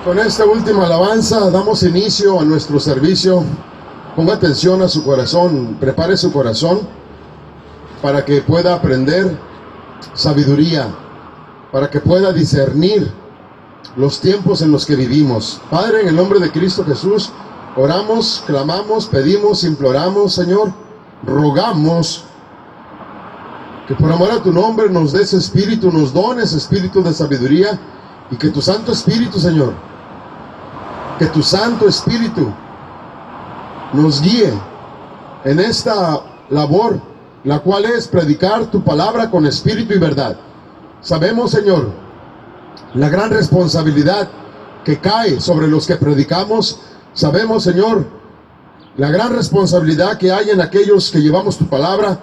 Con esta última alabanza damos inicio a nuestro servicio. Ponga atención a su corazón, prepare su corazón para que pueda aprender sabiduría, para que pueda discernir los tiempos en los que vivimos. Padre, en el nombre de Cristo Jesús, oramos, clamamos, pedimos, imploramos, Señor, rogamos que por amor a tu nombre nos des espíritu, nos dones espíritu de sabiduría, y que tu Santo Espíritu, Señor, que tu Santo Espíritu nos guíe en esta labor, la cual es predicar tu palabra con espíritu y verdad. Sabemos, Señor, la gran responsabilidad que cae sobre los que predicamos. Sabemos, Señor, la gran responsabilidad que hay en aquellos que llevamos tu palabra.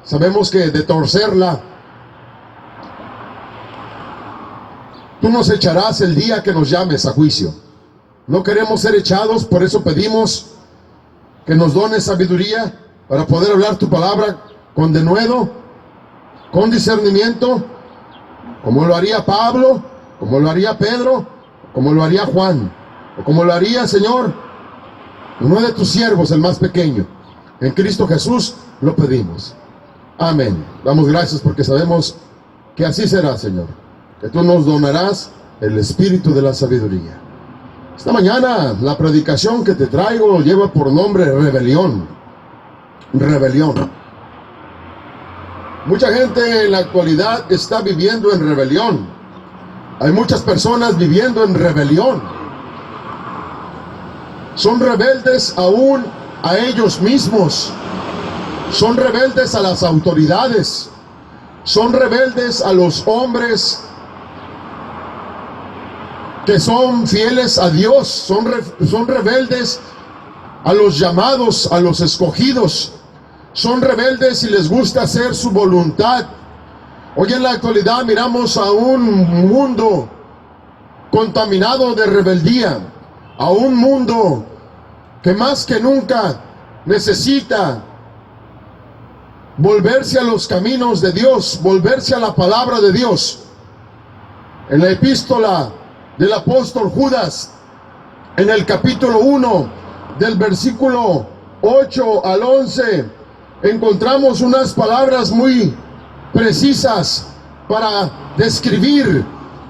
Sabemos que de torcerla, tú nos echarás el día que nos llames a juicio. No queremos ser echados, por eso pedimos que nos dones sabiduría para poder hablar tu palabra con denuedo, con discernimiento, como lo haría Pablo, como lo haría Pedro, como lo haría Juan, o como lo haría, Señor, uno de tus siervos, el más pequeño. En Cristo Jesús lo pedimos. Amén. Damos gracias porque sabemos que así será, Señor, que tú nos donarás el espíritu de la sabiduría. Esta mañana la predicación que te traigo lleva por nombre rebelión. Rebelión. Mucha gente en la actualidad está viviendo en rebelión. Hay muchas personas viviendo en rebelión. Son rebeldes aún a ellos mismos. Son rebeldes a las autoridades. Son rebeldes a los hombres que son fieles a Dios. Son rebeldes a los llamados, a los escogidos. Son rebeldes y les gusta hacer su voluntad. Hoy en la actualidad miramos a un mundo contaminado de rebeldía, a un mundo que más que nunca necesita volverse a los caminos de Dios, volverse a la palabra de Dios. En la epístola del apóstol Judas, en el capítulo 1, del versículo 8 al 11, encontramos unas palabras muy precisas para describir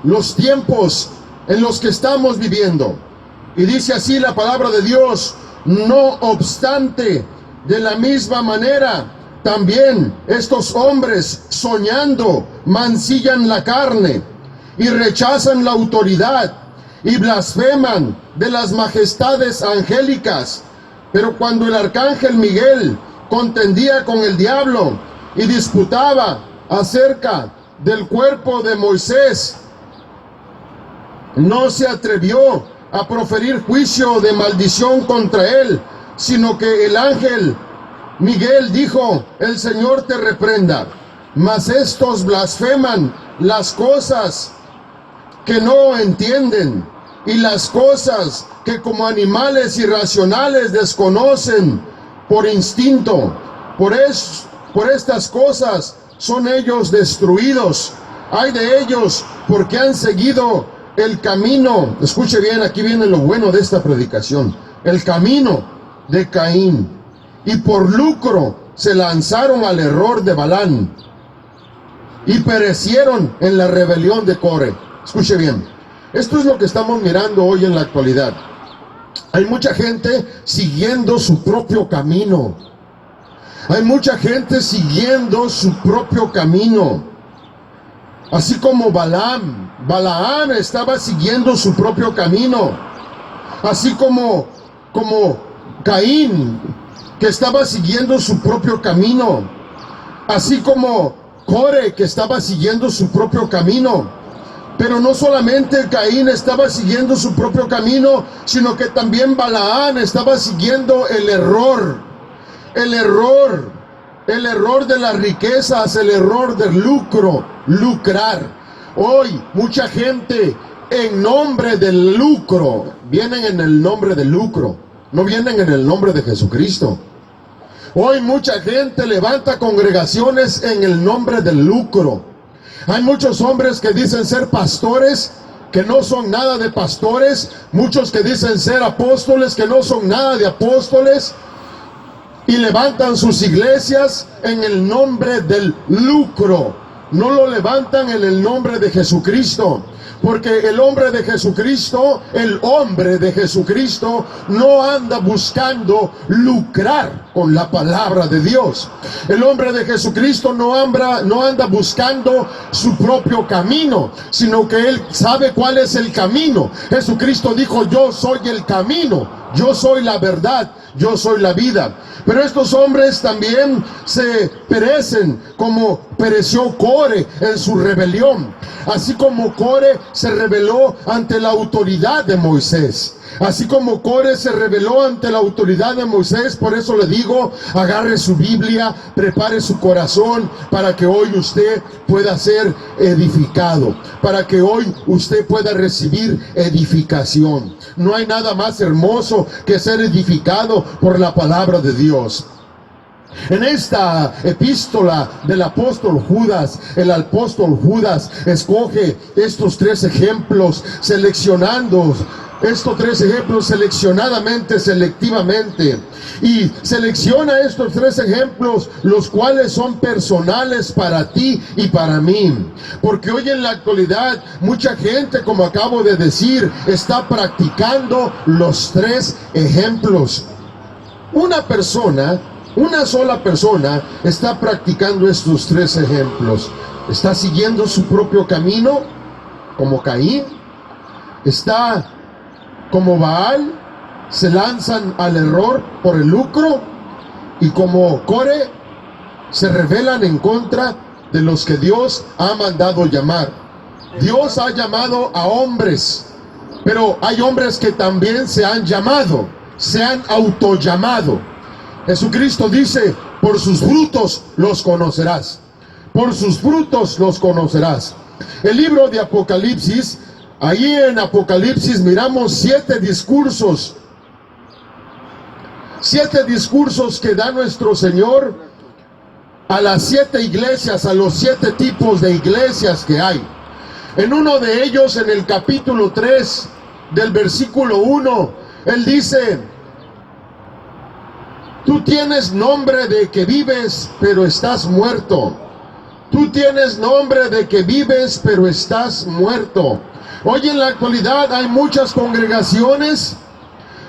los tiempos en los que estamos viviendo. Y dice así la palabra de Dios: no obstante, de la misma manera, también estos hombres, soñando, mancillan la carne y rechazan la autoridad y blasfeman de las majestades angélicas. Pero cuando el arcángel Miguel contendía con el diablo y disputaba acerca del cuerpo de Moisés, no se atrevió a proferir juicio de maldición contra él, sino que el ángel Miguel dijo: el Señor te reprenda. Mas estos blasfeman las cosas que no entienden, y las cosas que como animales irracionales desconocen por instinto. Por estas cosas son ellos destruidos. Ay de ellos, porque han seguido el camino. Escuche bien, aquí viene lo bueno de esta predicación: el camino de Caín, y por lucro se lanzaron al error de Balán, y perecieron en la rebelión de Core. Escuche bien, esto es lo que estamos mirando hoy en la actualidad. Hay mucha gente siguiendo su propio camino. Hay mucha gente siguiendo su propio camino. Así como Balaam estaba siguiendo su propio camino. Así como Caín, que estaba siguiendo su propio camino. Así como Core, que estaba siguiendo su propio camino. Pero no solamente Caín estaba siguiendo su propio camino, sino que también Balaam estaba siguiendo el error de las riquezas, el error del lucrar. Hoy mucha gente en nombre del lucro, vienen en el nombre del lucro, no vienen en el nombre de Jesucristo. Hoy mucha gente levanta congregaciones en el nombre del lucro. Hay muchos hombres que dicen ser pastores, que no son nada de pastores, muchos que dicen ser apóstoles, que no son nada de apóstoles, y levantan sus iglesias en el nombre del lucro. No lo levantan en el nombre de Jesucristo, porque el hombre de Jesucristo no anda buscando lucrar con la palabra de Dios. El hombre de Jesucristo no anda buscando su propio camino, sino que él sabe cuál es el camino. Jesucristo dijo: yo soy el camino, yo soy la verdad, yo soy la vida. Pero estos hombres también se perecen como pereció Core en su rebelión. Así como Core se rebeló ante la autoridad de Moisés. Así como Core se rebeló ante la autoridad de Moisés. Por eso le digo, agarre su Biblia, prepare su corazón, para que hoy usted pueda ser edificado, para que hoy usted pueda recibir edificación. No hay nada más hermoso que ser edificado por la palabra de Dios. En esta epístola del apóstol Judas, el apóstol Judas escoge estos tres ejemplos, seleccionando estos tres ejemplos seleccionadamente, selectivamente, y selecciona estos tres ejemplos, los cuales son personales para ti y para mí. Porque hoy en la actualidad mucha gente, como acabo de decir, está practicando los tres ejemplos. Una sola persona está practicando estos tres ejemplos. Está siguiendo su propio camino, como Caín. Está como Baal, se lanzan al error por el lucro. Y como Core, se rebelan en contra de los que Dios ha mandado llamar. Dios ha llamado a hombres, pero hay hombres que también se han llamado, se han autollamado. Jesucristo dice: por sus frutos los conocerás. Por sus frutos los conocerás. El libro de Apocalipsis, ahí en Apocalipsis miramos 7 discursos. 7 discursos que da nuestro Señor a las 7 iglesias, a los 7 tipos de iglesias que hay. En uno de ellos, en el capítulo 3 del versículo 1, Él dice: tú tienes nombre de que vives, pero estás muerto. Tú tienes nombre de que vives, pero estás muerto. Hoy en la actualidad hay muchas congregaciones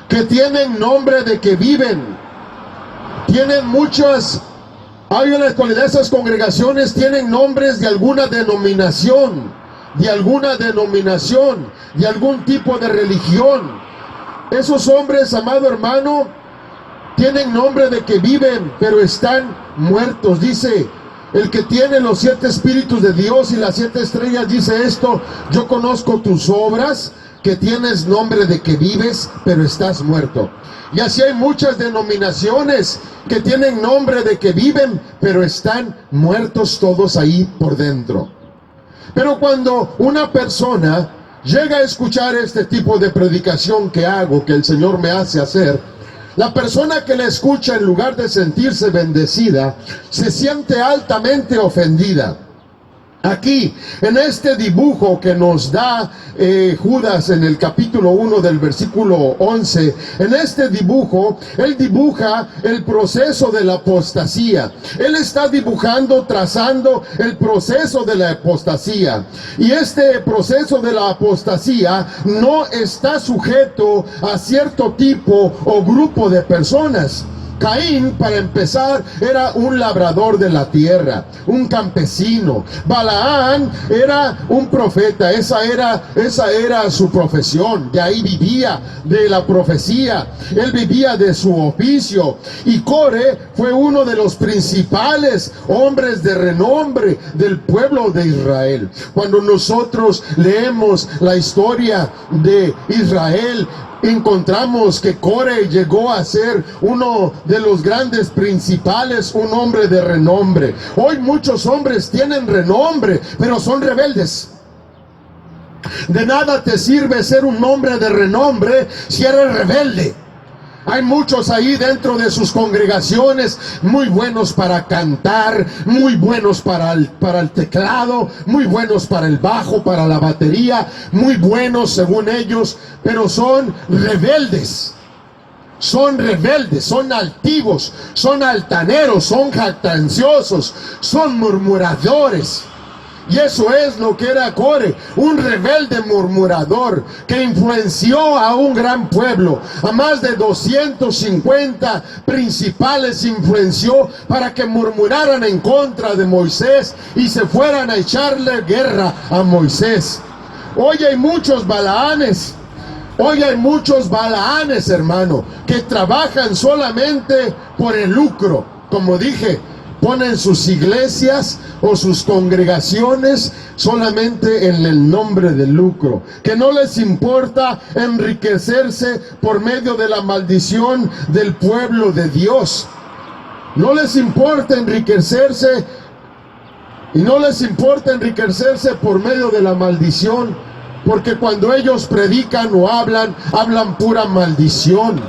que tienen nombre de que viven. Hoy en la actualidad esas congregaciones tienen nombres de alguna denominación, de algún tipo de religión. Esos hombres, amado hermano, tienen nombre de que viven, pero están muertos. Dice el que tiene los 7 espíritus de Dios y las 7 estrellas, dice esto: yo conozco tus obras, que tienes nombre de que vives, pero estás muerto. Y así hay muchas denominaciones que tienen nombre de que viven, pero están muertos todos ahí por dentro. Pero cuando una persona llega a escuchar este tipo de predicación que hago, que el Señor me hace hacer, la persona que la escucha, en lugar de sentirse bendecida, se siente altamente ofendida. Aquí, en este dibujo que nos da Judas en el capítulo 1 del versículo 11, en este dibujo, él dibuja el proceso de la apostasía. Él está dibujando, trazando el proceso de la apostasía. Y este proceso de la apostasía no está sujeto a cierto tipo o grupo de personas. Caín, para empezar, era un labrador de la tierra, un campesino. Balaán era un profeta, esa era su profesión. De ahí vivía, de la profecía. Él vivía de su oficio. Y Core fue uno de los principales hombres de renombre del pueblo de Israel. Cuando nosotros leemos la historia de Israel, encontramos que Core llegó a ser uno de los grandes principales, un hombre de renombre. Hoy muchos hombres tienen renombre, pero son rebeldes. De nada te sirve ser un hombre de renombre si eres rebelde. Hay muchos ahí dentro de sus congregaciones muy buenos para cantar, muy buenos para el teclado, muy buenos para el bajo, para la batería, muy buenos según ellos, pero son rebeldes. Son rebeldes, son altivos, son altaneros, son jactanciosos, son murmuradores. Y eso es lo que era Core, un rebelde murmurador que influenció a un gran pueblo, a más de 250 principales influenció para que murmuraran en contra de Moisés y se fueran a echarle guerra a Moisés. Hoy hay muchos Balaanes. Hoy hay muchos Balaanes, hermano, que trabajan solamente por el lucro. Como dije, ponen sus iglesias o sus congregaciones solamente en el nombre del lucro, que no les importa enriquecerse por medio de la maldición del pueblo de Dios. No les importa enriquecerse, y no les importa enriquecerse por medio de la maldición, porque cuando ellos predican o hablan pura maldición,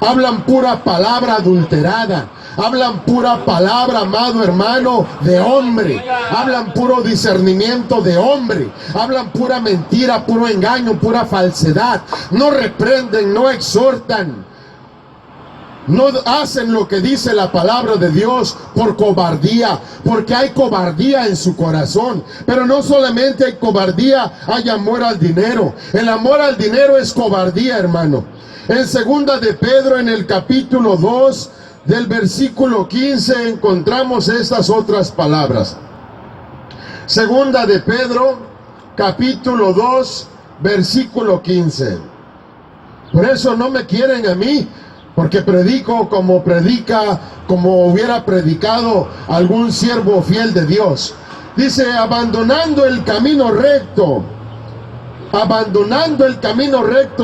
hablan pura palabra adulterada, hablan pura palabra, amado hermano, de hombre, hablan puro discernimiento de hombre, hablan pura mentira, puro engaño, pura falsedad. No reprenden, no exhortan, no hacen lo que dice la palabra de Dios por cobardía, porque hay cobardía en su corazón. Pero no solamente hay cobardía, hay amor al dinero. El amor al dinero es cobardía, hermano. En segunda de Pedro, en el capítulo 2, del versículo 15, encontramos estas otras palabras. Segunda de Pedro, capítulo 2, versículo 15. Por eso no me quieren a mí, porque predico como hubiera predicado algún siervo fiel de Dios. Dice, abandonando el camino recto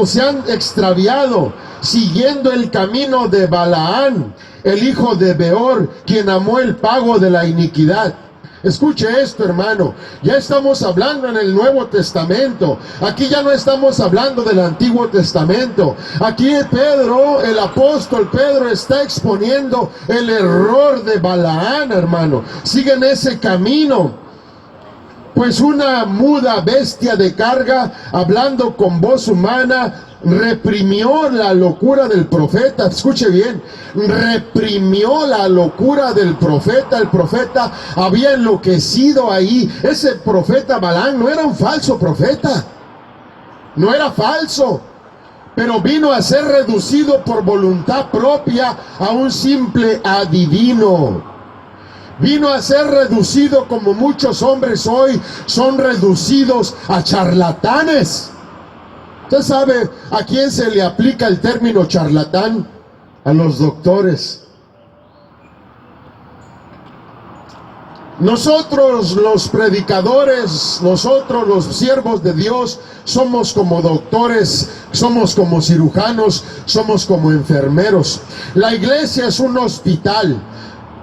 se han extraviado, siguiendo el camino de Balaán, el hijo de Beor, quien amó el pago de la iniquidad. Escuche esto, hermano, ya estamos hablando en el Nuevo Testamento. Aquí ya no estamos hablando del Antiguo Testamento. Aquí Pedro, el apóstol Pedro, está exponiendo el error de Balaán, hermano. Siguen ese camino. Pues una muda bestia de carga, hablando con voz humana, reprimió la locura del profeta. Escuche bien, reprimió la locura del profeta. El profeta había enloquecido ahí. Ese profeta Balaán no era un falso profeta, no era falso, pero vino a ser reducido por voluntad propia a un simple adivino. Vino a ser reducido, como muchos hombres hoy son reducidos, a charlatanes. ¿Usted sabe a quién se le aplica el término charlatán? A los doctores. Nosotros los predicadores, nosotros los siervos de Dios, somos como doctores, somos como cirujanos, somos como enfermeros. La iglesia es un hospital,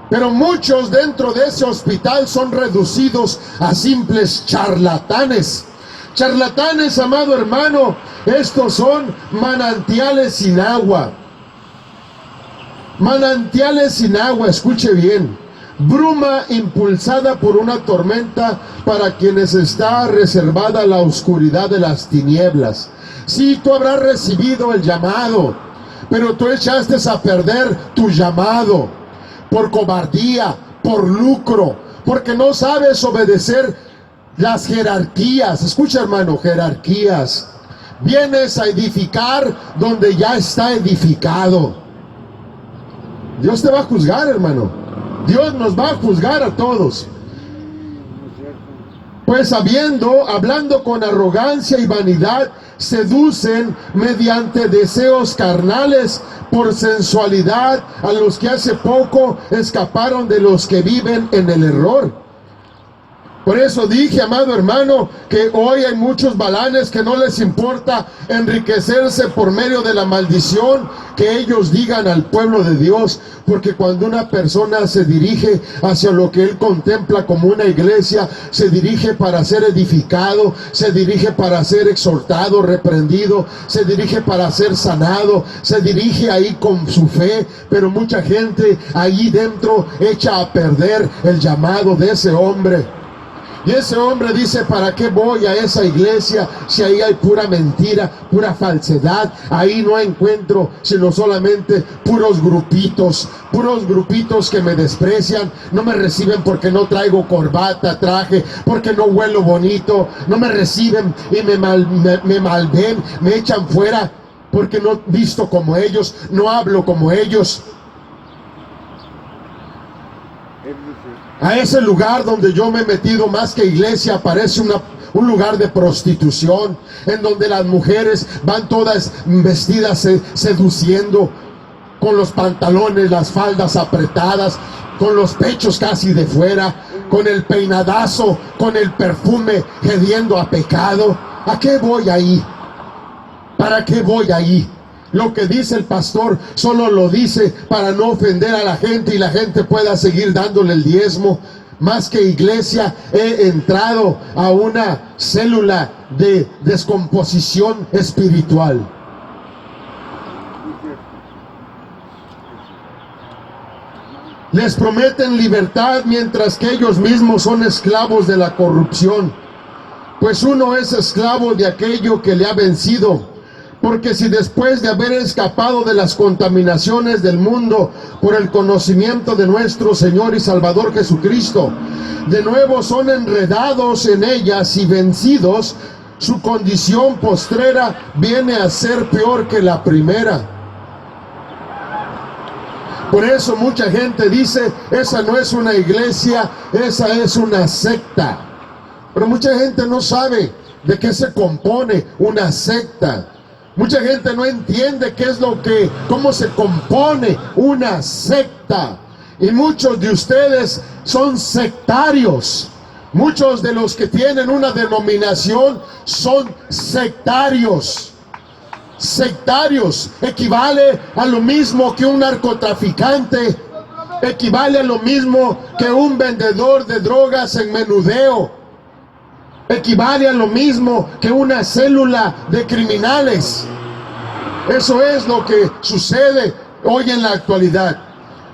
pero muchos dentro de ese hospital son reducidos a simples charlatanes. Charlatanes, amado hermano, estos son manantiales sin agua. Manantiales sin agua, escuche bien. Bruma impulsada por una tormenta para quienes está reservada la oscuridad de las tinieblas. Sí, tú habrás recibido el llamado, pero tú echaste a perder tu llamado por cobardía, por lucro, porque no sabes obedecer las jerarquías. Escucha, hermano, jerarquías. Vienes a edificar donde ya está edificado. Dios te va a juzgar, hermano. Dios nos va a juzgar a todos. Pues hablando con arrogancia y vanidad, seducen mediante deseos carnales por sensualidad a los que hace poco escaparon de los que viven en el error. Por eso dije, amado hermano, que hoy hay muchos Balanes que no les importa enriquecerse por medio de la maldición que ellos digan al pueblo de Dios, porque cuando una persona se dirige hacia lo que él contempla como una iglesia, se dirige para ser edificado, se dirige para ser exhortado, reprendido, se dirige para ser sanado, se dirige ahí con su fe, pero mucha gente ahí dentro echa a perder el llamado de ese hombre. Y ese hombre dice, ¿para qué voy a esa iglesia si ahí hay pura mentira, pura falsedad? Ahí no encuentro sino solamente puros grupitos que me desprecian, no me reciben porque no traigo corbata, traje, porque no huelo bonito, no me reciben y me malven, me echan fuera porque no visto como ellos, no hablo como ellos. A ese lugar donde yo me he metido más que iglesia parece un lugar de prostitución, en donde las mujeres van todas vestidas seduciendo, con los pantalones, las faldas apretadas, con los pechos casi de fuera, con el peinadazo, con el perfume gediendo a pecado. ¿A qué voy ahí? ¿Para qué voy ahí? Lo que dice el pastor solo lo dice para no ofender a la gente y la gente pueda seguir dándole el diezmo. Más que iglesia, he entrado a una célula de descomposición espiritual. Les prometen libertad mientras que ellos mismos son esclavos de la corrupción. Pues uno es esclavo de aquello que le ha vencido. Porque si después de haber escapado de las contaminaciones del mundo por el conocimiento de nuestro Señor y Salvador Jesucristo, de nuevo son enredados en ellas y vencidos, su condición postrera viene a ser peor que la primera. Por eso mucha gente dice, esa no es una iglesia, esa es una secta. Pero mucha gente no sabe de qué se compone una secta. Mucha gente no entiende cómo se compone una secta. Y muchos de ustedes son sectarios. Muchos de los que tienen una denominación son sectarios. Sectarios equivale a lo mismo que un narcotraficante, equivale a lo mismo que un vendedor de drogas en menudeo. Equivale a lo mismo que una célula de criminales. Eso es lo que sucede hoy en la actualidad.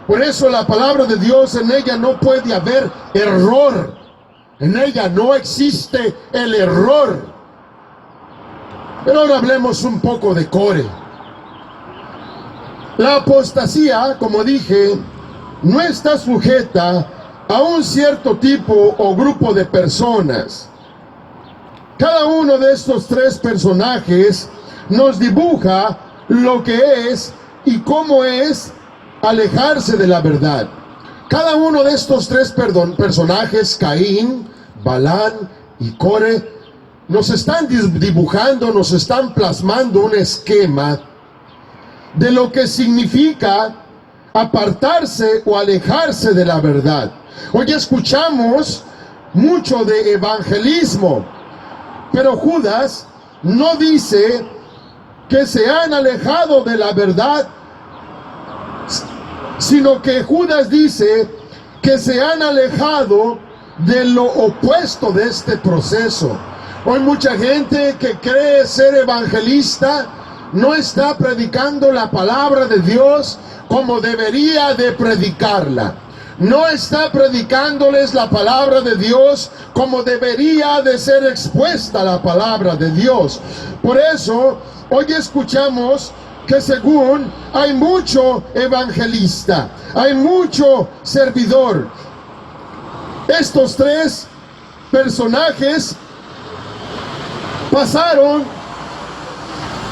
Por eso la palabra de Dios, en ella no puede haber error. En ella no existe el error. Pero ahora hablemos un poco de Core. La apostasía, como dije, no está sujeta a un cierto tipo o grupo de personas. Cada uno de estos tres personajes nos dibuja lo que es y cómo es alejarse de la verdad. Cada uno de estos tres personajes, Caín, Balán y Core, nos están dibujando, nos están plasmando un esquema de lo que significa apartarse o alejarse de la verdad. Hoy escuchamos mucho de evangelismo, pero Judas no dice que se han alejado de la verdad, sino que Judas dice que se han alejado de lo opuesto de este proceso. Hoy mucha gente que cree ser evangelista no está predicando la palabra de Dios como debería de predicarla. No está predicándoles la palabra de Dios como debería de ser expuesta la palabra de Dios. Por eso, hoy escuchamos que según hay mucho evangelista, hay mucho servidor. Estos tres personajes pasaron,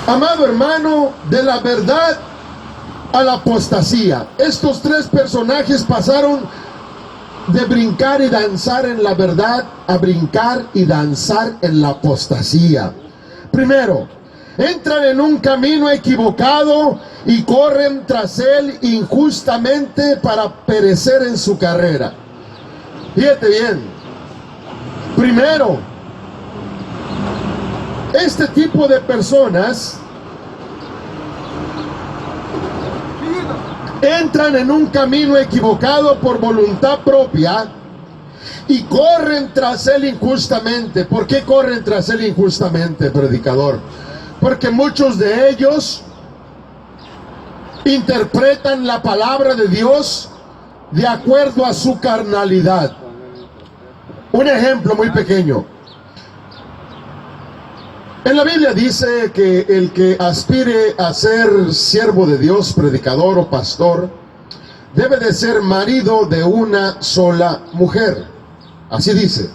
amado hermano, de la verdad a la apostasía. Estos tres personajes pasaron de brincar y danzar en la verdad a brincar y danzar en la apostasía. Primero, entran en un camino equivocado y corren tras él injustamente para perecer en su carrera. Fíjate bien, Primero, este tipo de personas entran en un camino equivocado por voluntad propia y corren tras él injustamente. ¿Por qué corren tras él injustamente, predicador? Porque muchos de ellos interpretan la palabra de Dios de acuerdo a su carnalidad. Un ejemplo muy pequeño. En la Biblia dice que el que aspire a ser siervo de Dios, predicador o pastor, debe de ser marido de una sola mujer. Así dice.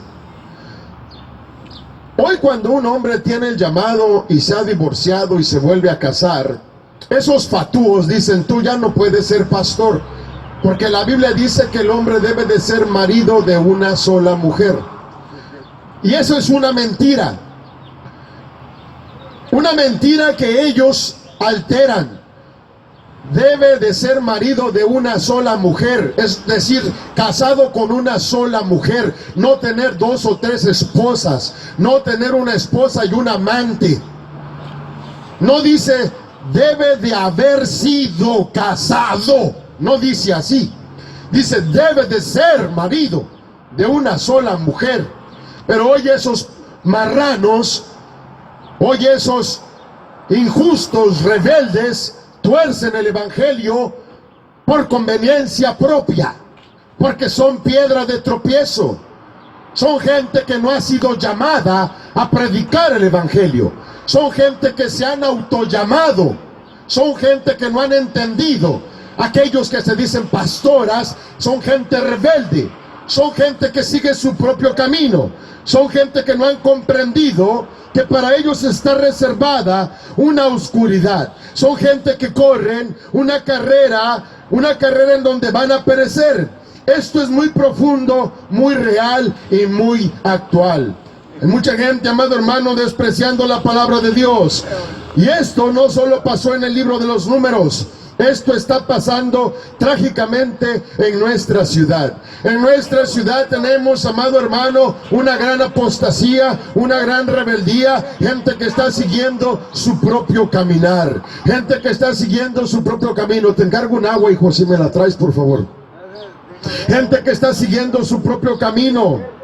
Hoy cuando un hombre tiene el llamado y se ha divorciado y se vuelve a casar, esos fatúos dicen: tú ya no puedes ser pastor, porque la Biblia dice que el hombre debe de ser marido de una sola mujer. Y eso es una mentira. Una mentira que ellos alteran. Debe de ser marido de una sola mujer, es decir, casado con una sola mujer, no tener 2 o 3 esposas, no tener una esposa y un amante. No dice debe de haber sido casado, no dice así. Dice debe de ser marido de una sola mujer. Pero hoy esos marranos, hoy esos injustos rebeldes tuercen el evangelio por conveniencia propia, porque son piedra de tropiezo. Son gente que no ha sido llamada a predicar el evangelio. Son gente que se han autollamado. Son gente que no han entendido. Aquellos que se dicen pastoras son gente rebelde. Son gente que sigue su propio camino. Son gente que no han comprendido que para ellos está reservada una oscuridad. Son gente que corren una carrera en donde van a perecer. Esto es muy profundo, muy real y muy actual. Hay mucha gente, amado hermano, despreciando la palabra de Dios. Y esto no solo pasó en el libro de los Números. Esto está pasando trágicamente en nuestra ciudad. En nuestra ciudad tenemos, amado hermano, una gran apostasía, una gran rebeldía, gente que está siguiendo su propio caminar, gente que está siguiendo su propio camino. Te encargo un agua, hijo, si me la traes, por favor. Gente que está siguiendo su propio camino.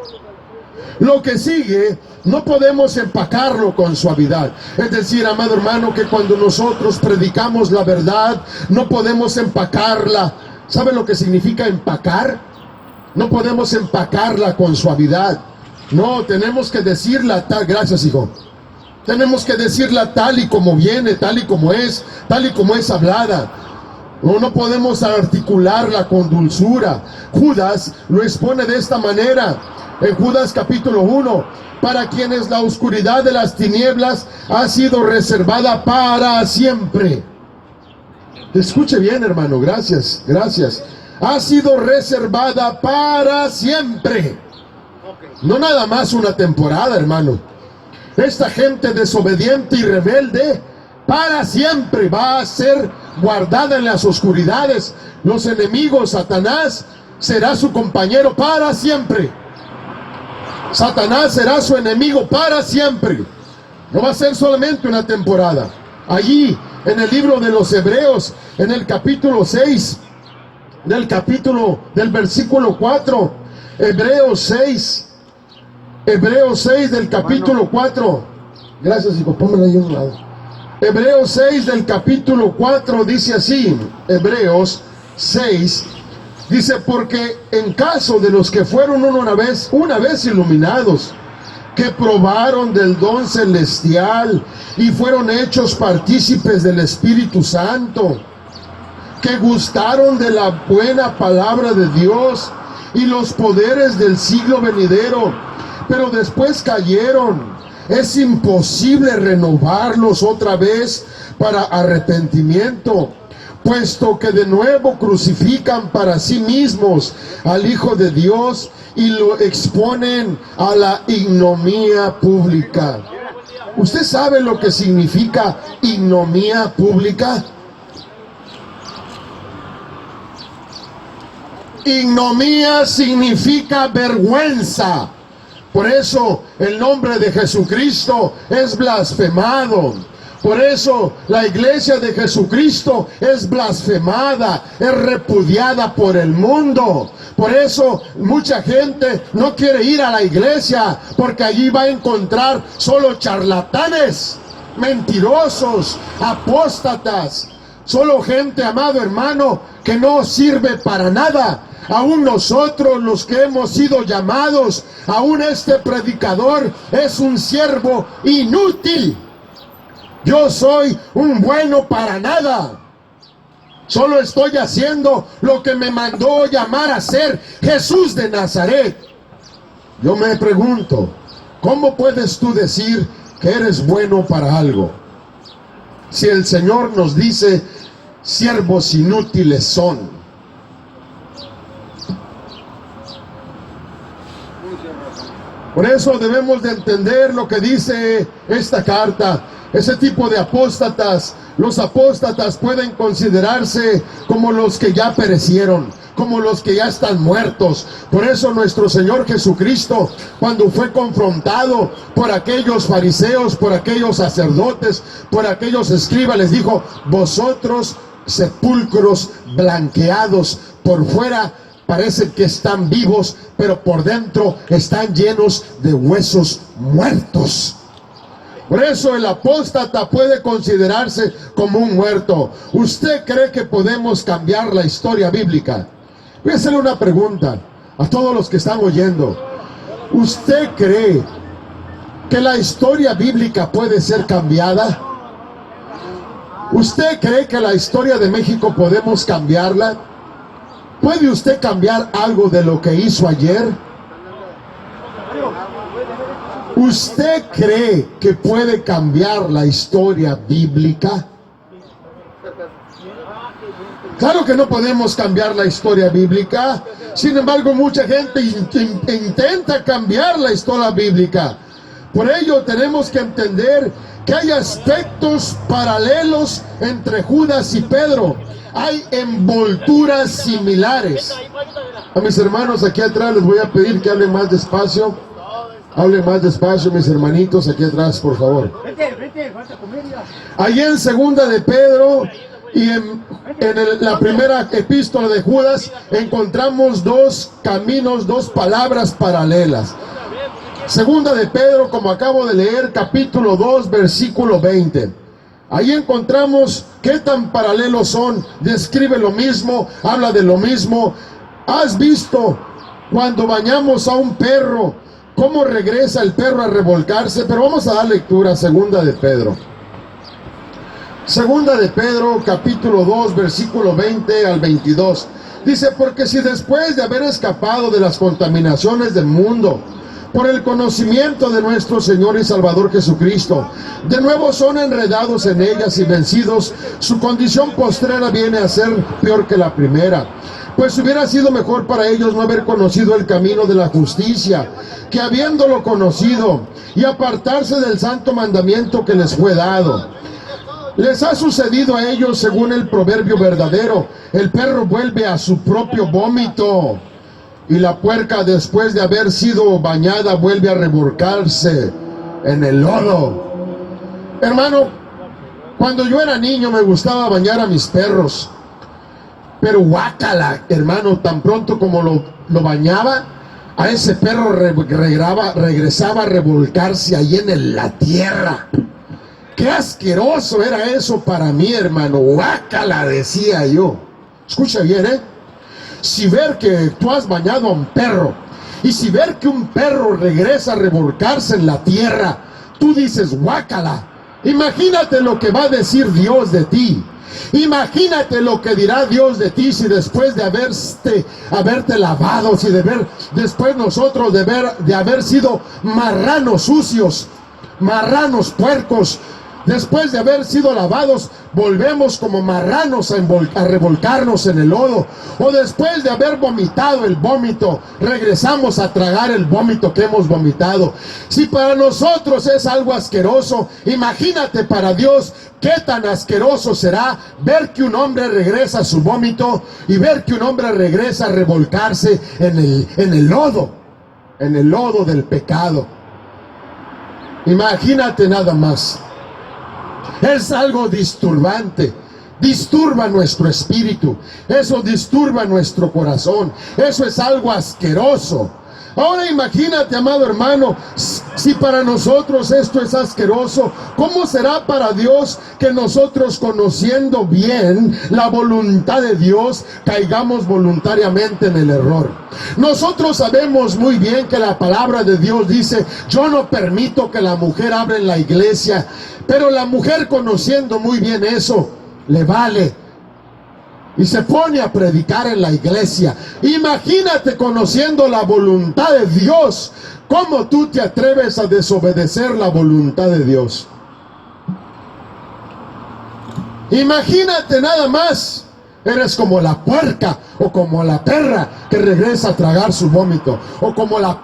Lo que sigue no podemos empacarlo con suavidad. Es decir, amado hermano, que cuando nosotros predicamos la verdad, no podemos empacarla. ¿Sabe lo que significa empacar? No podemos empacarla con suavidad. No, tenemos que decirla tal. Gracias, hijo. Tenemos que decirla tal y como viene, tal y como es hablada. No podemos articularla con dulzura. Judas lo expone de esta manera. En Judas capítulo 1, para quienes la oscuridad de las tinieblas ha sido reservada para siempre. Escuche bien, hermano, gracias, gracias. Ha sido reservada para siempre. No nada más una temporada, hermano. Esta gente desobediente y rebelde para siempre va a ser guardada en las oscuridades. Los enemigos, Satanás, será su compañero para siempre. Satanás será su enemigo para siempre. No va a ser solamente una temporada. Allí, en el libro de los Hebreos, en el capítulo 6, del versículo 4, Hebreos 6 del capítulo 4. Gracias, hijo, pónmela ahí a un lado. Hebreos 6 del capítulo 4 dice así, Hebreos 6, dice: porque en caso de los que fueron una vez iluminados, que probaron del don celestial y fueron hechos partícipes del Espíritu Santo, que gustaron de la buena palabra de Dios y los poderes del siglo venidero, pero después cayeron, es imposible renovarlos otra vez para arrepentimiento, puesto que de nuevo crucifican para sí mismos al Hijo de Dios y lo exponen a la ignominia pública. ¿Usted sabe lo que significa ignominia pública? Ignominia significa vergüenza. Por eso el nombre de Jesucristo es blasfemado. Por eso la iglesia de Jesucristo es blasfemada, es repudiada por el mundo. Por eso mucha gente no quiere ir a la iglesia, porque allí va a encontrar solo charlatanes, mentirosos, apóstatas. Solo gente, amado hermano, que no sirve para nada. Aún nosotros, los que hemos sido llamados, aún este predicador es un siervo inútil. Yo soy un bueno para nada. Solo estoy haciendo lo que me mandó llamar a ser Jesús de Nazaret. Yo me pregunto, ¿cómo puedes tú decir que eres bueno para algo? Si el Señor nos dice, siervos inútiles son. Por eso debemos de entender lo que dice esta carta. Ese tipo de apóstatas, los apóstatas pueden considerarse como los que ya perecieron, como los que ya están muertos. Por eso nuestro Señor Jesucristo, cuando fue confrontado por aquellos fariseos, por aquellos sacerdotes, por aquellos escribas, les dijo, vosotros sepulcros blanqueados, por fuera parecen que están vivos, pero por dentro están llenos de huesos muertos. Por eso el apóstata puede considerarse como un muerto. ¿Usted cree que podemos cambiar la historia bíblica? Voy a hacerle una pregunta a todos los que están oyendo. ¿Usted cree que la historia bíblica puede ser cambiada? ¿Usted cree que la historia de México podemos cambiarla? ¿Puede usted cambiar algo de lo que hizo ayer? ¿Usted cree que puede cambiar la historia bíblica? Claro que no podemos cambiar la historia bíblica. Sin embargo, mucha gente intenta cambiar la historia bíblica. Por ello tenemos que entender que hay aspectos paralelos entre Judas y Pedro. Hay envolturas similares. A mis hermanos aquí atrás les voy a pedir que hablen más despacio. Hablen más despacio, mis hermanitos, aquí atrás, por favor. Allí en segunda de Pedro y en la primera epístola de Judas encontramos dos caminos, dos palabras paralelas. Segunda de Pedro, como acabo de leer, capítulo 2, versículo 20. Ahí encontramos qué tan paralelos son. Describe lo mismo, habla de lo mismo. ¿Has visto cuando bañamos a un perro, cómo regresa el perro a revolcarse? Pero vamos a dar lectura a segunda de Pedro. Segunda de Pedro, capítulo 2, versículo 20 al 22. Dice, porque si después de haber escapado de las contaminaciones del mundo, por el conocimiento de nuestro Señor y Salvador Jesucristo, de nuevo son enredados en ellas y vencidos, su condición postrera viene a ser peor que la primera. Pues hubiera sido mejor para ellos no haber conocido el camino de la justicia, que habiéndolo conocido y apartarse del santo mandamiento que les fue dado. Les ha sucedido a ellos según el proverbio verdadero, el perro vuelve a su propio vómito, y la puerca después de haber sido bañada vuelve a revolcarse en el lodo. Hermano, cuando yo era niño me gustaba bañar a mis perros. Pero guácala, hermano, tan pronto como lo bañaba, a ese perro regresaba a revolcarse ahí en la tierra. Qué asqueroso era eso para mí, hermano. Guácala, decía yo. Escucha bien, si ver que tú has bañado a un perro, y si ver que un perro regresa a revolcarse en la tierra, tú dices, guácala. Imagínate lo que va a decir Dios de ti. Imagínate lo que dirá Dios de ti si después de haberte lavado, si después nosotros de haber sido marranos sucios, marranos puercos, después de haber sido lavados, volvemos como marranos a revolcarnos en el lodo. O después de haber vomitado el vómito, regresamos a tragar el vómito que hemos vomitado. Si para nosotros es algo asqueroso, imagínate para Dios qué tan asqueroso será ver que un hombre regresa a su vómito y ver que un hombre regresa a revolcarse en el lodo. en el lodo del pecado. Imagínate nada más. Es algo disturbante. Disturba nuestro espíritu. Eso disturba nuestro corazón. Eso es algo asqueroso. Ahora imagínate, amado hermano, si para nosotros esto es asqueroso, ¿cómo será para Dios que nosotros, conociendo bien la voluntad de Dios, caigamos voluntariamente en el error? Nosotros sabemos muy bien que la palabra de Dios dice: yo no permito que la mujer hable en la iglesia. Pero la mujer, conociendo muy bien eso, le vale y se pone a predicar en la iglesia. Imagínate, conociendo la voluntad de Dios, ¿cómo tú te atreves a desobedecer la voluntad de Dios? Imagínate nada más. Eres como la puerca o como la perra que regresa a tragar su vómito, o como la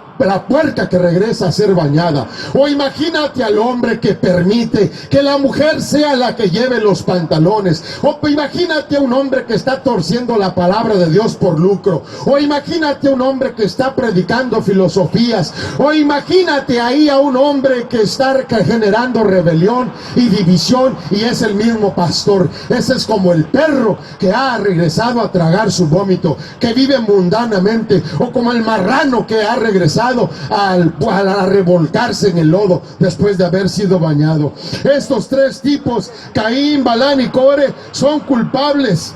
puerca que regresa a ser bañada. O imagínate al hombre que permite que la mujer sea la que lleve los pantalones. O imagínate a un hombre que está torciendo la palabra de Dios por lucro. O imagínate a un hombre que está predicando filosofías. O imagínate ahí a un hombre que está generando rebelión y división, y es el mismo pastor. Ese es como el perro que ha regresado a tragar su vómito, que vive mundanamente. O como el marrano que ha regresado a revolcarse en el lodo después de haber sido bañado. Estos tres tipos, Caín, Balán y Core, son culpables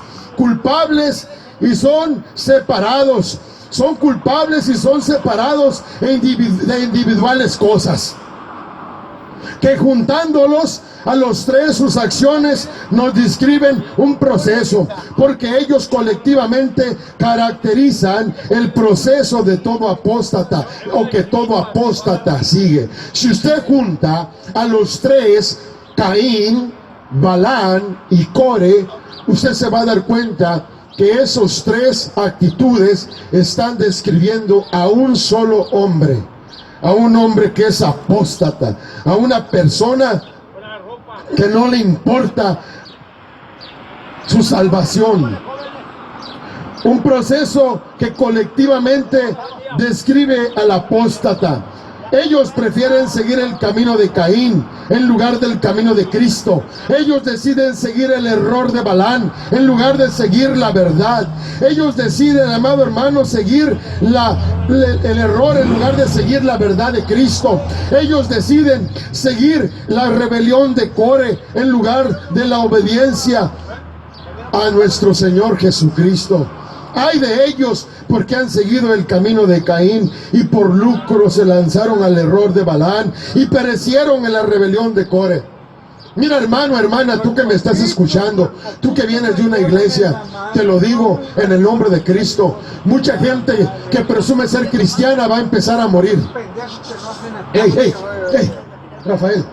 y son separados. Son culpables y son separados de individuales cosas, que juntándolos a los tres, sus acciones nos describen un proceso, porque ellos colectivamente caracterizan el proceso de todo apóstata, o que todo apóstata sigue. Si usted junta a los tres, Caín, Balán y Core, usted se va a dar cuenta que esos tres actitudes están describiendo a un solo hombre, a un hombre que es apóstata, a una persona que no le importa su salvación. Un proceso que colectivamente describe al apóstata. Ellos prefieren seguir el camino de Caín en lugar del camino de Cristo. Ellos deciden seguir el error de Balán en lugar de seguir la verdad. Ellos deciden, amado hermano, seguir el error en lugar de seguir la verdad de Cristo. Ellos deciden seguir la rebelión de Core en lugar de la obediencia a nuestro Señor Jesucristo. Ay de ellos, porque han seguido el camino de Caín y por lucro se lanzaron al error de Balán y perecieron en la rebelión de Core. Mira, hermano, hermana, tú que me estás escuchando, tú que vienes de una iglesia, te lo digo en el nombre de Cristo, mucha gente que presume ser cristiana va a empezar a morir. Hey, Rafael.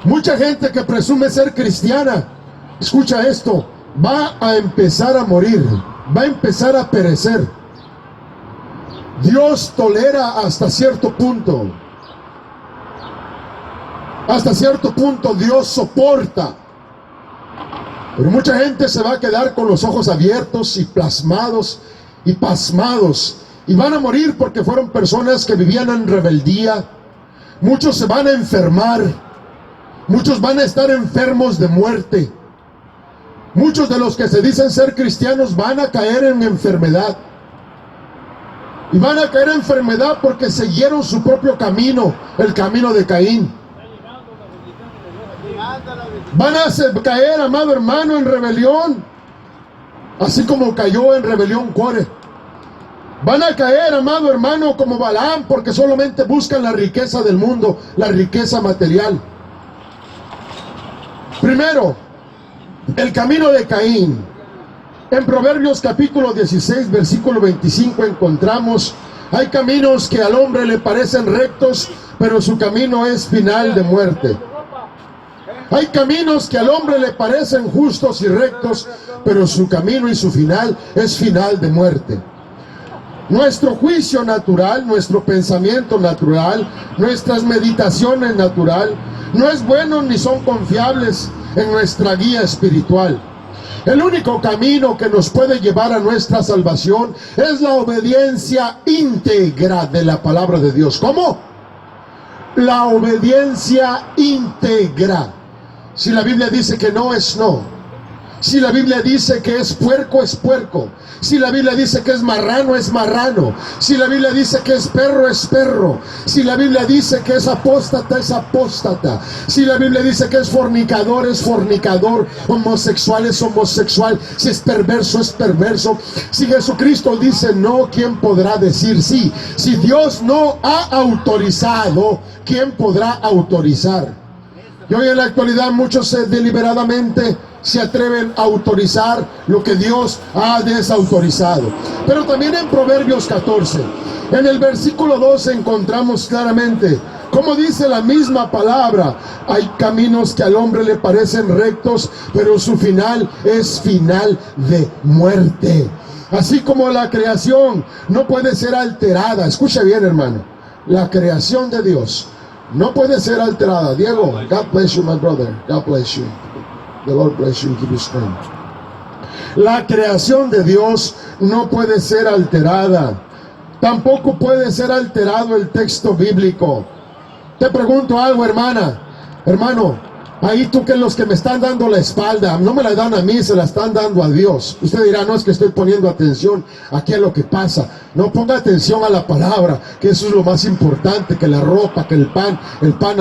Mucha gente que presume ser cristiana, escucha esto, va a empezar a morir, va a empezar a perecer. Dios tolera hasta cierto punto. Hasta cierto punto Dios soporta. Pero mucha gente se va a quedar con los ojos abiertos y plasmados y pasmados. Y van a morir porque fueron personas que vivían en rebeldía. Muchos se van a enfermar. Muchos van a estar enfermos de muerte. Muchos de los que se dicen ser cristianos van a caer en enfermedad. Y van a caer en enfermedad porque siguieron su propio camino, el camino de Caín. Van a caer, amado hermano, en rebelión, así como cayó en rebelión Core. Van a caer, amado hermano, como Balaam, porque solamente buscan la riqueza del mundo, la riqueza material. Primero, el camino de Caín. En Proverbios capítulo 16, versículo 25 encontramos: hay caminos que al hombre le parecen rectos, pero su camino es final de muerte. Hay caminos que al hombre le parecen justos y rectos, pero su camino y su final es final de muerte. Nuestro juicio natural, nuestro pensamiento natural, nuestras meditaciones natural, no es bueno ni son confiables en nuestra guía espiritual. El único camino que nos puede llevar a nuestra salvación es la obediencia íntegra de la palabra de Dios. ¿Cómo? La obediencia íntegra. Si la Biblia dice que no, es no. Si la Biblia dice que es puerco, es puerco. Si la Biblia dice que es marrano, es marrano. Si la Biblia dice que es perro, es perro. Si la Biblia dice que es apóstata, es apóstata. Si la Biblia dice que es fornicador, es fornicador. Homosexual, es homosexual. Si es perverso, es perverso. Si Jesucristo dice no, ¿quién podrá decir sí? Si Dios no ha autorizado, ¿quién podrá autorizar? Y hoy en la actualidad muchos deliberadamente se atreven a autorizar lo que Dios ha desautorizado. Pero también en Proverbios 14, en el versículo 12 encontramos claramente, como dice la misma palabra, hay caminos que al hombre le parecen rectos, pero su final es final de muerte. Así como la creación no puede ser alterada. Escucha bien, hermano, la creación de Dios no puede ser alterada. Diego, God bless you, my brother. God bless you. The Lord bless you and give you strength. La creación de Dios no puede ser alterada. Tampoco puede ser alterado el texto bíblico. Te pregunto algo, hermana, hermano. Ahí tú, que los que me están dando la espalda, no me la dan a mí, se la están dando a Dios. Usted dirá, no, es que estoy poniendo atención aquí a lo que pasa. No, ponga atención a la palabra, que eso es lo más importante, que la ropa, que el pan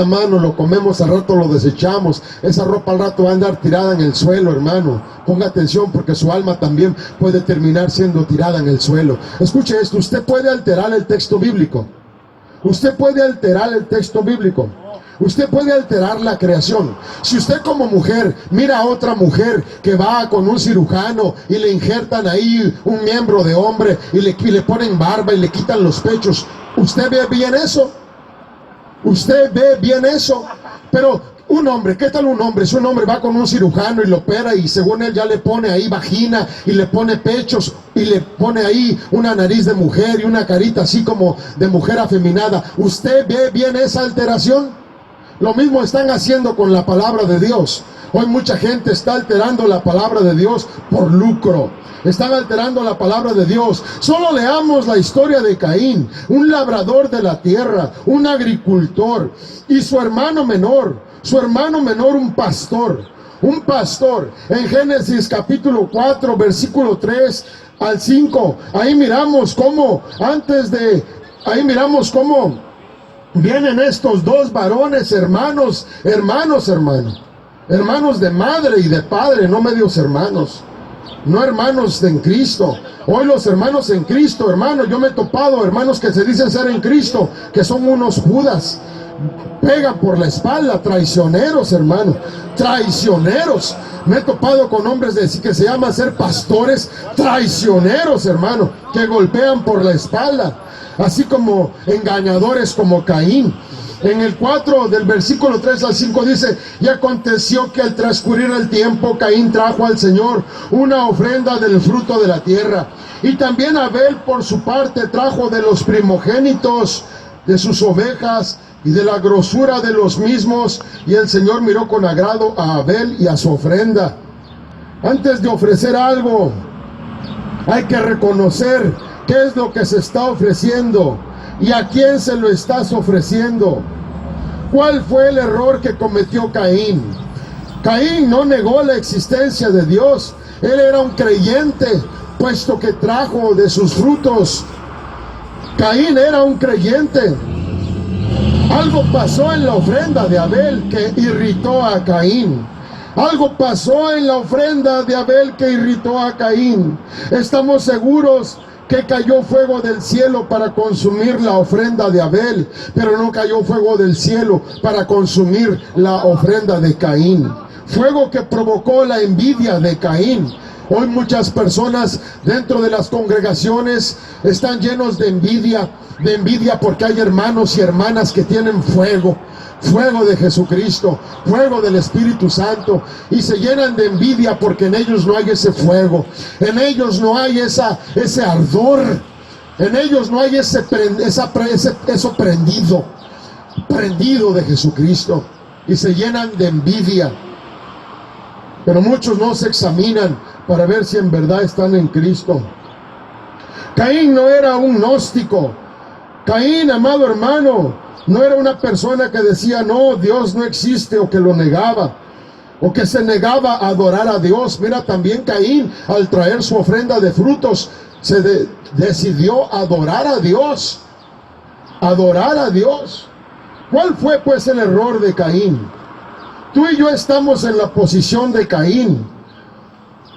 a mano lo comemos, al rato lo desechamos. Esa ropa al rato va a andar tirada en el suelo, hermano. Ponga atención, porque su alma también puede terminar siendo tirada en el suelo. Escuche esto, usted puede alterar el texto bíblico. Usted puede alterar el texto bíblico. Usted puede alterar la creación. Si usted como mujer mira a otra mujer que va con un cirujano y le injertan ahí un miembro de hombre y le ponen barba y le quitan los pechos, ¿usted ve bien eso? ¿Usted ve bien eso? Pero un hombre, ¿qué tal un hombre? Si un hombre va con un cirujano y lo opera y según él ya le pone ahí vagina y le pone pechos y le pone ahí una nariz de mujer y una carita así como de mujer afeminada, ¿usted ve bien esa alteración? Lo mismo están haciendo con la palabra de Dios. Hoy mucha gente está alterando la palabra de Dios por lucro. Están alterando la palabra de Dios. Solo leamos la historia de Caín, un labrador de la tierra, un agricultor, y su hermano menor, un pastor. Un pastor. En Génesis capítulo 4, versículo 3 al 5. Ahí miramos cómo, vienen estos dos varones, hermanos de madre y de padre, no medios hermanos, no hermanos en Cristo. Hoy los hermanos en Cristo, hermanos, yo me he topado hermanos que se dicen ser en Cristo, que son unos Judas, pegan por la espalda, traicioneros, hermano, traicioneros. Me he topado con hombres que se llaman ser pastores, traicioneros, hermano, que golpean por la espalda. Así como engañadores como Caín. En el 4 del versículo 3 al 5 dice: y aconteció que al transcurrir el tiempo Caín trajo al Señor una ofrenda del fruto de la tierra, y también Abel por su parte trajo de los primogénitos de sus ovejas y de la grosura de los mismos, y el Señor miró con agrado a Abel y a su ofrenda. Antes de ofrecer algo, hay que reconocer qué es lo que se está ofreciendo y a quién se lo estás ofreciendo. ¿Cuál fue el error que cometió Caín? Caín no negó la existencia de Dios. Él era un creyente, puesto que trajo de sus frutos. Caín era un creyente. Algo pasó en la ofrenda de Abel que irritó a Caín. Algo pasó en la ofrenda de Abel que irritó a Caín. Estamos seguros que cayó fuego del cielo para consumir la ofrenda de Abel, pero no cayó fuego del cielo para consumir la ofrenda de Caín. Fuego que provocó la envidia de Caín. Hoy muchas personas dentro de las congregaciones están llenos de envidia porque hay hermanos y hermanas que tienen fuego de Jesucristo, fuego del Espíritu Santo, y se llenan de envidia porque en ellos no hay ese fuego, en ellos no hay ese ardor, en ellos no hay eso prendido de Jesucristo, y se llenan de envidia. Pero muchos no se examinan para ver si en verdad están en Cristo. Caín no era un gnóstico. Caín, amado hermano, no era una persona que decía, no, Dios no existe, o que lo negaba, o que se negaba a adorar a Dios. Mira, también Caín, al traer su ofrenda de frutos, decidió adorar a Dios. Adorar a Dios. ¿Cuál fue pues el error de Caín? Tú y yo estamos en la posición de Caín.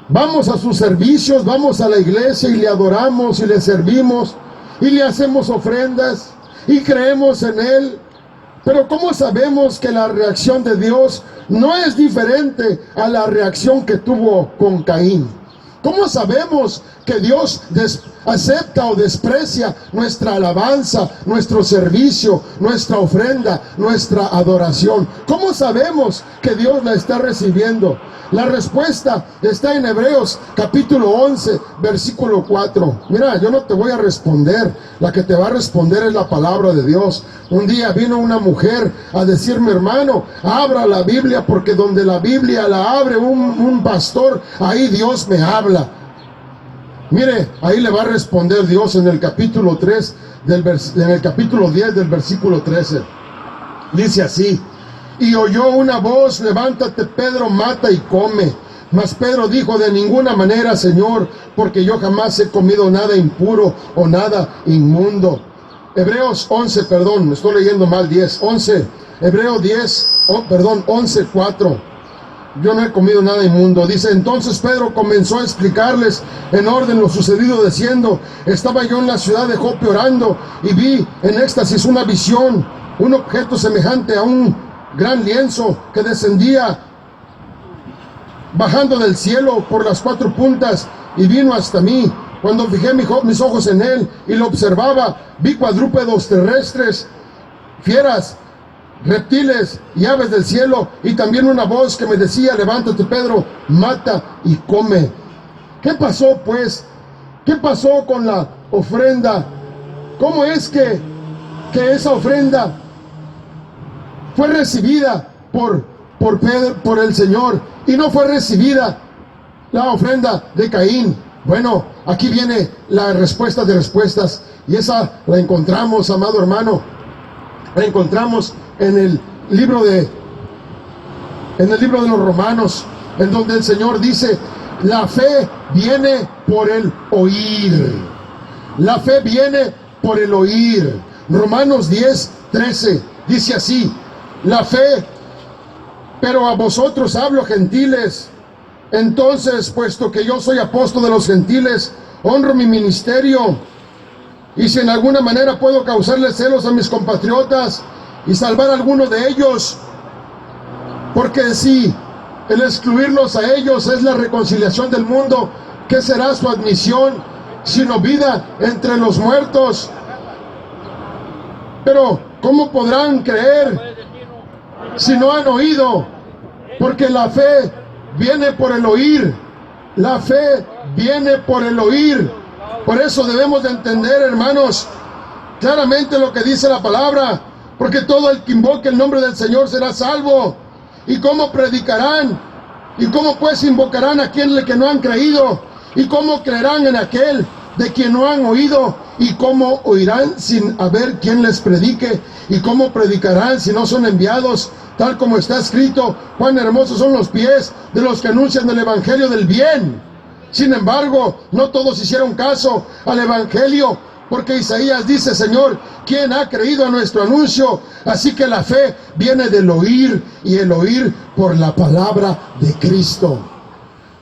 Vamos a sus servicios, vamos a la iglesia y le adoramos y le servimos y le hacemos ofrendas y creemos en Él. Pero ¿cómo sabemos que la reacción de Dios no es diferente a la reacción que tuvo con Caín? ¿Cómo sabemos que Dios acepta o desprecia nuestra alabanza, nuestro servicio, nuestra ofrenda, nuestra adoración? ¿Cómo sabemos que Dios la está recibiendo? La respuesta está en Hebreos capítulo 11, versículo 4. Mira, yo no te voy a responder. La que te va a responder es la palabra de Dios. Un día vino una mujer a decirme, hermano, abra la Biblia, porque donde la Biblia la abre un pastor, ahí Dios me habla. Mire, ahí le va a responder Dios en el capítulo 3, en el capítulo 10 del versículo 13. Dice así: y oyó una voz, levántate Pedro, mata y come. Mas Pedro dijo, de ninguna manera, Señor, porque yo jamás he comido nada impuro o nada inmundo. Hebreos 11, perdón, me estoy leyendo mal, 10, 11, Hebreos 11, 4. Yo no he comido nada inmundo. Dice, entonces Pedro comenzó a explicarles en orden lo sucedido, diciendo, estaba yo en la ciudad de Jope orando, y vi en éxtasis una visión, un objeto semejante a un gran lienzo que descendía bajando del cielo por las cuatro puntas y vino hasta mí. Cuando fijé mis ojos en él y lo observaba, vi cuadrúpedos terrestres, fieras, reptiles y aves del cielo, y también una voz que me decía, levántate Pedro, mata y come. ¿Qué pasó pues? ¿Qué pasó con la ofrenda? ¿Cómo es que esa ofrenda fue recibida por Pedro, por el Señor, y no fue recibida la ofrenda de Caín? Bueno, aquí viene la respuesta de respuestas, y esa la encontramos, amado hermano, la encontramos en el libro de los Romanos, en donde el Señor dice, la fe viene por el oír. La fe viene por el oír. Romanos 10, 13 dice así, la fe, pero a vosotros hablo, gentiles. Entonces, puesto que yo soy apóstol de los gentiles, honro mi ministerio, y si en alguna manera puedo causarles celos a mis compatriotas y salvar a alguno de ellos, porque si el excluirlos a ellos es la reconciliación del mundo, ¿qué será su admisión sino vida entre los muertos? Pero ¿cómo podrán creer si no han oído? Porque la fe viene por el oír. La fe viene por el oír. Por eso debemos de entender, hermanos, claramente lo que dice la palabra, porque todo el que invoque el nombre del Señor será salvo. ¿Y cómo predicarán? ¿Y cómo pues invocarán a aquel que no han creído? ¿Y cómo creerán en aquel de quien no han oído? ¿Y cómo oirán sin haber quien les predique? ¿Y cómo predicarán si no son enviados? Tal como está escrito, cuán hermosos son los pies de los que anuncian el evangelio del bien. Sin embargo, no todos hicieron caso al evangelio, porque Isaías dice, Señor, ¿quién ha creído a nuestro anuncio? Así que la fe viene del oír, y el oír por la palabra de Cristo.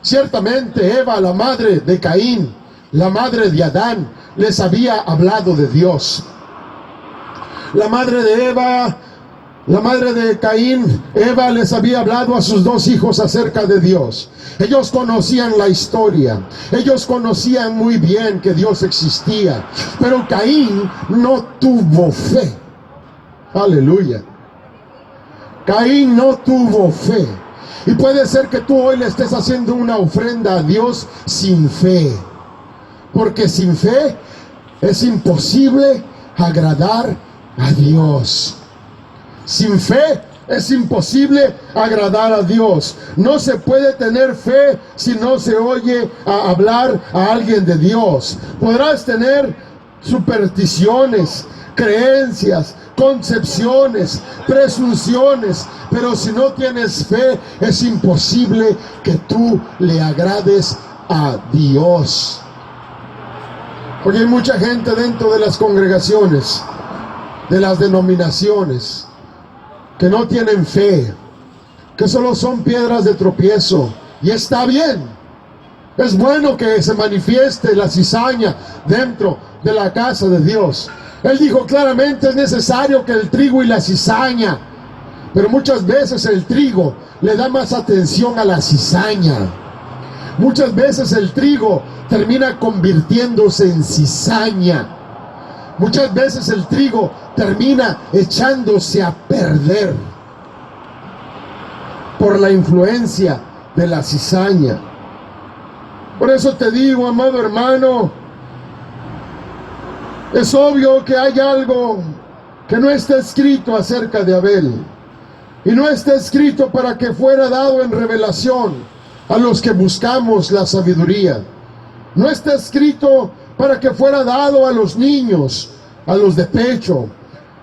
Ciertamente Eva, la madre de Caín, la madre de Adán, les había hablado de Dios. La madre de Eva, la madre de Caín, Eva, les había hablado a sus dos hijos acerca de Dios. Ellos conocían la historia, ellos conocían muy bien que Dios existía, pero Caín no tuvo fe. Aleluya. Caín no tuvo fe. Y puede ser que tú hoy le estés haciendo una ofrenda a Dios sin fe, porque sin fe es imposible agradar a Dios. Sin fe es imposible agradar a Dios. No se puede tener fe si no se oye a hablar a alguien de Dios. Podrás tener supersticiones, creencias, concepciones, presunciones, pero si no tienes fe, es imposible que tú le agrades a Dios. Porque hay mucha gente dentro de las congregaciones, de las denominaciones, que no tienen fe, que solo son piedras de tropiezo. Y está bien, es bueno que se manifieste la cizaña dentro de la casa de Dios. Él dijo claramente: es necesario que el trigo y la cizaña. Pero muchas veces el trigo le da más atención a la cizaña. Muchas veces el trigo termina convirtiéndose en cizaña. Muchas veces el trigo termina echándose a perder por la influencia de la cizaña. Por eso te digo, amado hermano, es obvio que hay algo que no está escrito acerca de Abel. Y no está escrito para que fuera dado en revelación a los que buscamos la sabiduría. No está escrito para que fuera dado a los niños, a los de pecho.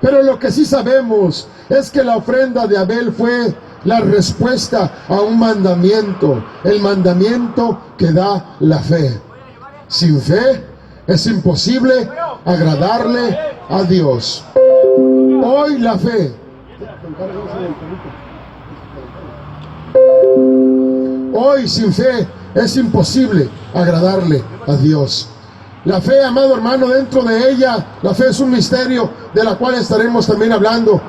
Pero lo que sí sabemos es que la ofrenda de Abel fue la respuesta a un mandamiento, el mandamiento que da la fe. Sin fe es imposible agradarle a Dios. Hoy la fe. Hoy sin fe es imposible agradarle a Dios. La fe, amado hermano, dentro de ella, la fe es un misterio de la cual estaremos también hablando